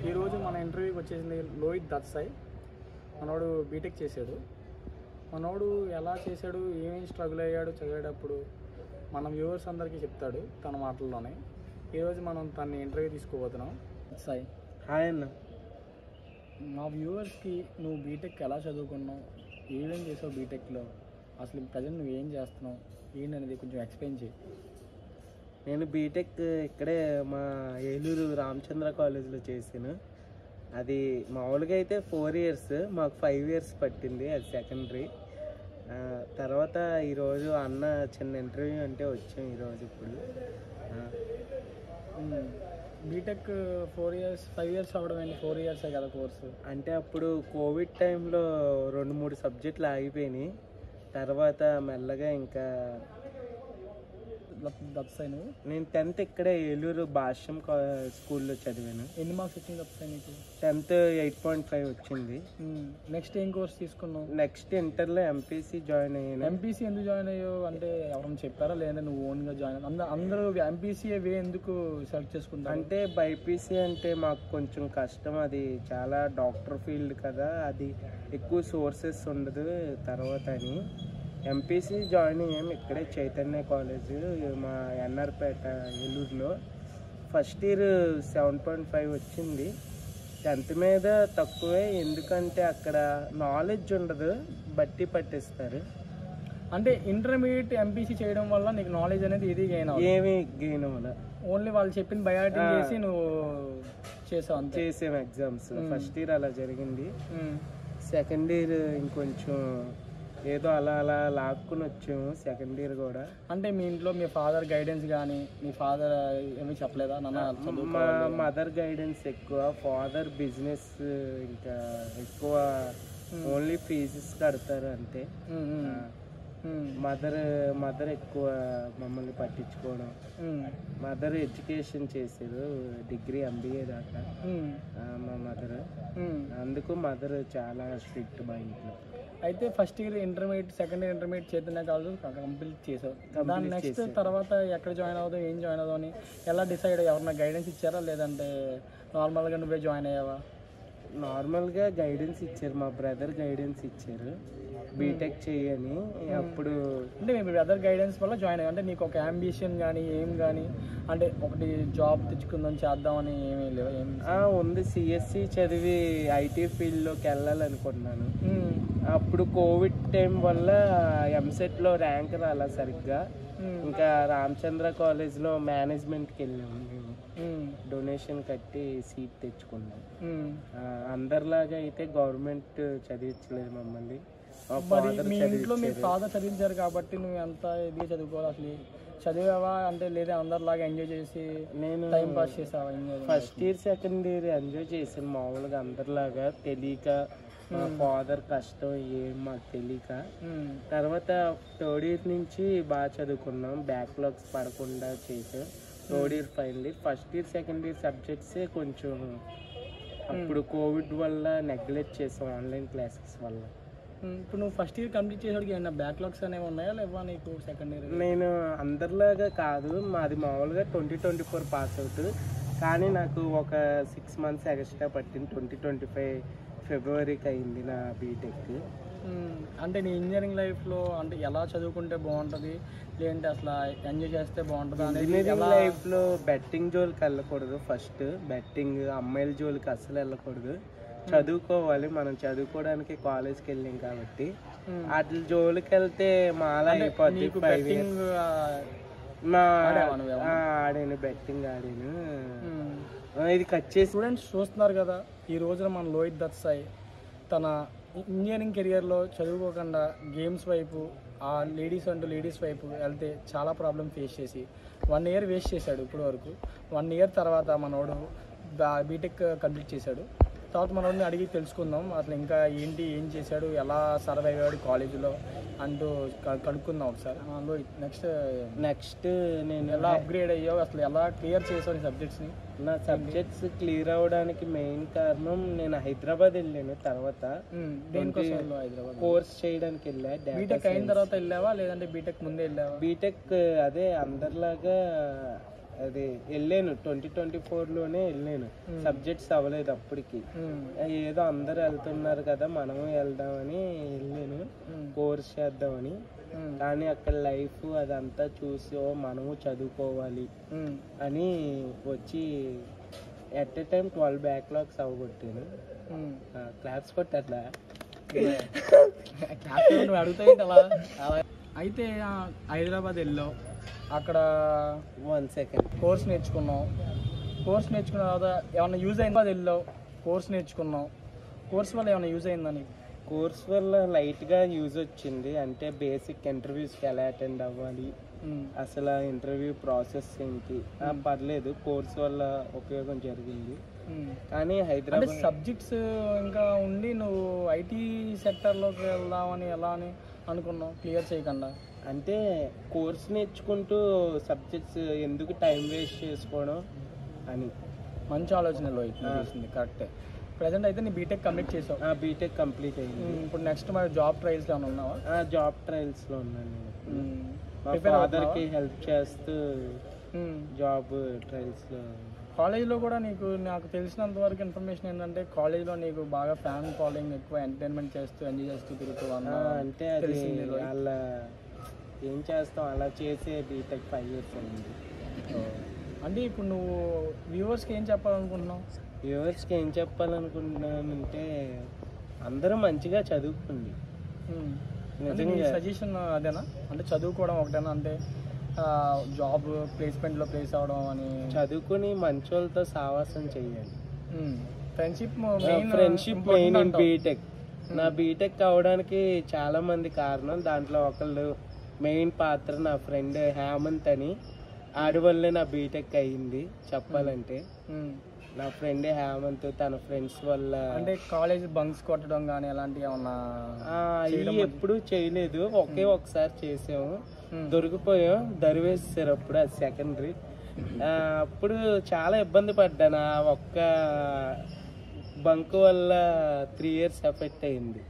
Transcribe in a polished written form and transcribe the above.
ఈరోజు మన ఇంటర్వ్యూకి వచ్చేసింది లోహిత్ దత్సాయి. మనోడు బీటెక్ చేశాడు. మనోడు ఎలా చేశాడు, ఏమేమి స్ట్రగుల్ అయ్యాడు చదివేటప్పుడు మన వ్యూవర్స్ అందరికీ చెప్తాడు తన మాటల్లోనే. ఈరోజు మనం తనని ఇంటర్వ్యూ తీసుకోబోతున్నాం. దత్సాయి, హాయ్ అన్న. మా వ్యూవర్స్కి నువ్వు బీటెక్ ఎలా చదువుకున్నావు, ఏమేం చేసావు బీటెక్లో, అసలు ప్రజెంట్ నువ్వు ఏం చేస్తున్నావు ఏంటనేది కొంచెం ఎక్స్ప్లెయిన్ చేయి. నేను బీటెక్ ఇక్కడే మా ఏలూరు రామచంద్ర కాలేజ్లో చేశాను. అది మామూలుగా అయితే 4 years, మాకు 5 years పట్టింది. అది సెకండరీ. తర్వాత ఈరోజు అన్న చిన్న ఇంటర్వ్యూ అంటే వచ్చాం ఈరోజు. ఇప్పుడు బీటెక్ 4 years 5 years అవ్వడం ఏంటి? 4 years కదా కోర్సు. అంటే అప్పుడు కోవిడ్ టైంలో 2-3 సబ్జెక్టులు ఆగిపోయినాయి. తర్వాత మెల్లగా ఇంకా దత్సాయి నువ్వు? నేను 10th ఇక్కడే ఏలూరు భాష్యం స్కూల్లో చదివాను. ఎన్ని మార్క్స్ వచ్చింది దత్సాయి నీకు? 10th 8.5 వచ్చింది. నెక్స్ట్ ఏం కోర్స్ తీసుకున్నావు? నెక్స్ట్ ఇంటర్లో ఎంపీసీ జాయిన్ అయ్యాను. ఎంపీసీ ఎందుకు జాయిన్ అయ్యావు? అంటే ఎవరైనా చెప్పారా లేదా నువ్వు ఓన్గా జాయిన్? అందరూ ఎంపీసీ వే ఎందుకు సెలెక్ట్ చేసుకుంటారు? అంటే బైపీసీ అంటే మాకు కొంచెం కష్టం. అది చాలా డాక్టర్ ఫీల్డ్ కదా, అది ఎక్కువ సోర్సెస్ ఉండదు తర్వాత అని ఎంపీసీ జాయిన్ అయ్యాము. ఇక్కడే చైతన్య కాలేజ్ మా ఎన్ఆర్పేట ఏలూరులో. ఫస్ట్ ఇయర్ 7.5 వచ్చింది. 10th మీద తక్కువే, ఎందుకంటే అక్కడ నాలెడ్జ్ ఉండదు, బట్టి పట్టిస్తారు. అంటే ఇంటర్మీడియట్ ఎంపీసీ చేయడం వల్ల నీకు నాలెడ్జ్ అనేది ఇది ఏమి గెయిన్ అవ్వదు. ఓన్లీ వాళ్ళు చెప్పిన బయాటింగ్ చేసి నువ్వు చేసావు అంతే. చేసాము ఎగ్జామ్స్. ఫస్ట్ ఇయర్ అలా జరిగింది. సెకండ్ ఇయర్ ఇంకొంచెం ఏదో అలా అలా లాక్కుని వచ్చాము. సెకండ్ ఇయర్ కూడా అంటే మీ ఇంట్లో మీ ఫాదర్ గైడెన్స్ కానీ మీ ఫాదర్ ఏమీ చెప్పలేదా? మా మదర్ గైడెన్స్ ఎక్కువ, ఫాదర్ బిజినెస్ ఇంకా ఎక్కువ, ఓన్లీ ఫీజెస్ కడతారు అంతే. మదర్ ఎక్కువ మమ్మల్ని పట్టించుకోవడం. మదర్ ఎడ్యుకేషన్ చేశారు, డిగ్రీ MBA దాకా మా మదర్. అందుకు మదర్ చాలా స్ట్రిక్ట్ మా ఇంట్లో. అయితే first year intermediate, second year intermediate Chaitanya college complete చేసావు. దాని నెక్స్ట్ తర్వాత ఎక్కడ జాయిన్ అవుదాం, ఏం జాయిన్ అవుదాం అని ఎలా డిసైడ్? ఎవరన్నా గైడెన్స్ ఇచ్చారా లేదంటే నార్మల్గా నువ్వే జాయిన్ అయ్యావా? నార్మల్గా గైడెన్స్ ఇచ్చారు, మా బ్రదర్ గైడెన్స్ ఇచ్చారు బీటెక్ చేయని. అప్పుడు అంటే మీ బ్రదర్ గైడెన్స్ వల్ల జాయిన్ అయ్యా? అంటే నీకు ఒక అంబిషన్ కానీ ఏం కానీ, అంటే ఒకటి జాబ్ తెచ్చుకుందాం చేద్దామని ఏమీ లేవు? ఉంది, సిఎస్సి చదివి ఐటీ ఫీల్డ్లోకి వెళ్ళాలనుకున్నాను. అప్పుడు కోవిడ్ టైం వల్ల ఎంసెట్లో ర్యాంక్ రాలా సరిగ్గా. ఇంకా రామచంద్ర కాలేజ్లో మేనేజ్మెంట్కి వెళ్ళాము మేము. డొనేషన్ కట్టి సీట్ తెచ్చుకున్నాం. అందరిలాగా అయితే గవర్నమెంట్ చదివించలేదు మమ్మల్ని. మీ ఇంట్లో మీ ఫాదర్ చదివించారు కాబట్టి నువ్వు ఎంత ఇదిగా చదువుకోవాలి? అసలు చదివావా అంటే లేదా అందరిలాగా ఎంజాయ్ చేసి నేను టైం పాస్ చేసావా? First year second year enjoy చేశాను మామూలుగా అందరిలాగా, తెలియక. మా ఫాదర్ కష్టం ఏం మాకు తెలియక. తర్వాత థర్డ్ ఇయర్ నుంచి బాగా చదువుకున్నాం, బ్యాక్లాగ్స్ పడకుండా చేసాం. Third year final year. First year second year సబ్జెక్ట్సే కొంచెం అప్పుడు కోవిడ్ వల్ల నెగ్లెక్ట్ చేసాం, ఆన్లైన్ క్లాసెస్ వల్ల. ఇప్పుడు నువ్వు ఫస్ట్ ఇయర్ కంప్లీట్ చేసేవాడికి ఏమన్నా బ్యాక్లాగ్స్ అనేవి ఉన్నాయా లేవా నీకు సెకండ్ ఇయర్? నేను అందరిలాగా కాదు, మాది మామూలుగా 2024 పాస్ అవుట్. కానీ నాకు ఒక 6 months ఎక్స్ట్రా పట్టింది. 2025 ఫిబ్రవరికి అయింది నా బీటెక్. అంటే నీ ఇంజనీరింగ్ లైఫ్లో అంటే ఎలా చదువుకుంటే బాగుంటుంది, లేదంటే అసలు ఎంజాయ్ చేస్తే బాగుంటుంది? ఇంజనీరింగ్ లైఫ్లో బెట్టింగ్ జోలికి వెళ్ళకూడదు. ఫస్ట్ బెట్టింగ్, అమ్మాయిల జోలికి అస్సలు వెళ్ళకూడదు. చదువుకోవాలి. మనం చదువుకోవడానికి కాలేజ్కి వెళ్ళాం కాబట్టి వాటి జోలికి వెళ్తే మాలా అయిపోద్ది. ఆడాను, బెట్టింగ్ ఆడాను. ఇది కట్ చేసి స్టూడెంట్స్ చూస్తున్నారు కదా, ఈ రోజున మన లోహిత్ దత్సాయి తన ఇంజనీరింగ్ కెరియర్లో చదువుకోకుండా గేమ్స్ వైపు, ఆ లేడీస్ వైపు వెళ్తే చాలా ప్రాబ్లం ఫేస్ చేసి 1 year వేస్ట్ చేశాడు ఇప్పటి వరకు. 1 year తర్వాత మనోడు బీటెక్ కంప్లీట్ చేశాడు. తర్వాత మనోడిని అడిగి తెలుసుకుందాం అసలు ఇంకా ఏంటి, ఏం చేశాడు, ఎలా సర్వైవ్ అయ్యాడు కాలేజీలో అంటూ కనుక్కుందాం ఒకసారి. నెక్స్ట్ నేను ఎలా అప్గ్రేడ్ అయ్యావు, అసలు ఎలా క్లియర్ చేసావు సబ్జెక్ట్స్ని? నా సబ్జెక్ట్స్ క్లియర్ అవ్వడానికి మెయిన్ కారణం నేను హైదరాబాద్ వెళ్ళాను. తర్వాత హైదరాబాద్ కోర్స్ చేయడానికి వెళ్ళా. బీటెక్ అయిన తర్వాత వెళ్ళావా లేదంటే బీటెక్ ముందే వెళ్ళావా? బీటెక్ అదే అందరిలాగా అది వెళ్ళాను 2024లోనే వెళ్ళాను. సబ్జెక్ట్స్ అవ్వలేదు అప్పటికి. ఏదో అందరూ వెళ్తున్నారు కదా మనము వెళ్దామని వెళ్ళాను, కోర్స్ చేద్దామని. కానీ అక్కడ లైఫ్ అదంతా చూసి మనము చదువుకోవాలి అని వచ్చి ఎట్ ఎ టైం 12 బ్యాక్లాగ్స్ అవ్వగొట్టాను. క్లాప్స్ కొట్టట్లా అడుగుతాయి అలా. అయితే హైదరాబాద్ వెళ్ళావు, అక్కడ 1 సెకండ్ కోర్స్ నేర్చుకున్నావు. కోర్స్ నేర్చుకున్న తర్వాత ఏమన్నా యూజ్ అయిందా? వెళ్ళావు, కోర్స్ నేర్చుకున్నావు, కోర్స్ వల్ల ఏమైనా యూజ్ అయిందా నీకు? కోర్స్ వల్ల లైట్గా యూజ్ వచ్చింది. అంటే బేసిక్ ఇంటర్వ్యూస్కి ఎలా అటెండ్ అవ్వాలి, అసలు ఇంటర్వ్యూ ప్రాసెస్ ఏంటి, పర్లేదు. కోర్స్ వల్ల ఉపయోగం జరిగింది. కానీ హైదరాబాద్ సబ్జెక్ట్స్ ఇంకా ఉండి నువ్వు ఐటీ సెక్టర్లోకి వెళ్దామని ఎలా అని అనుకున్నావు క్లియర్ చేయకుండా? అంటే కోర్స్ నేర్చుకుంటూ సబ్జెక్ట్స్ ఎందుకు టైం వేస్ట్ చేసుకోవడం అని. మంచి ఆలోచనలో చేసింది, కరెక్టే. ప్రజెంట్ అయితే నీ బీటెక్ కంప్లీట్ చేసావు? బీటెక్ కంప్లీట్ అయింది. ఇప్పుడు నెక్స్ట్ మరి జాబ్ ట్రయల్స్ ఏమైనా ఉన్నావా? జాబ్ ట్రయల్స్లో ఉన్నాను నేను. మా ఫాదర్కి హెల్ప్ చేస్తూ జాబ్ ట్రయల్స్లో. కాలేజ్లో కూడా నాకు తెలిసినంత వరకు ఇన్ఫర్మేషన్ ఏంటంటే కాలేజ్లో నీకు బాగా ఫ్యాన్ ఫాలోయింగ్ ఎక్కువ, ఎంటర్టైన్మెంట్ చేస్తూ ఎంజాయ్ చేస్తూ తిరుగుతూ అంటే అది అలా ఏం చేస్తాం, అలా చేసే బీటెక్ 5 years అయింది. అంటే ఇప్పుడు నువ్వు వ్యూవర్స్కి ఏం చెప్పాలనుకుంటున్నావు? వ్యూవర్స్కి ఏం చెప్పాలనుకుంటున్నానంటే అందరూ మంచిగా చదువుకోండి. నిజంగా సజెషన్ అదేనా? అంటే చదువుకోవడం ఒకటేనా? అంటే జాబ్ ప్లేస్మెంట్లో ప్లేస్ అవడం అని చదువుకుని మంచి వాళ్ళతో సావాసం చేయాలి. Friendship main in BTech. నా బీటెక్ అవడానికి చాలా మంది కారణం. దాంట్లో ఒకళ్ళు మెయిన్ పాత్ర నా ఫ్రెండ్ హేమంత్ అని. ఆడి వల్లే నా బీటెక్ అయ్యింది చెప్పాలంటే. నా ఫ్రెండ్ హేమంత్ తన ఫ్రెండ్స్ వల్ల. అంటే కాలేజ్ బంక్స్ కొట్టడం కానీ అలాంటివి ఏమన్నా? ఎప్పుడు చేయలేదు, ఒకసారి చేసాము, దొరికిపోయాం, దరివేసారు. అప్పుడు అది సెకండరీ. అప్పుడు చాలా ఇబ్బంది పడ్డాను. ఒక్క బంక్ వల్ల 3 years ఎఫెక్ట్ అయింది.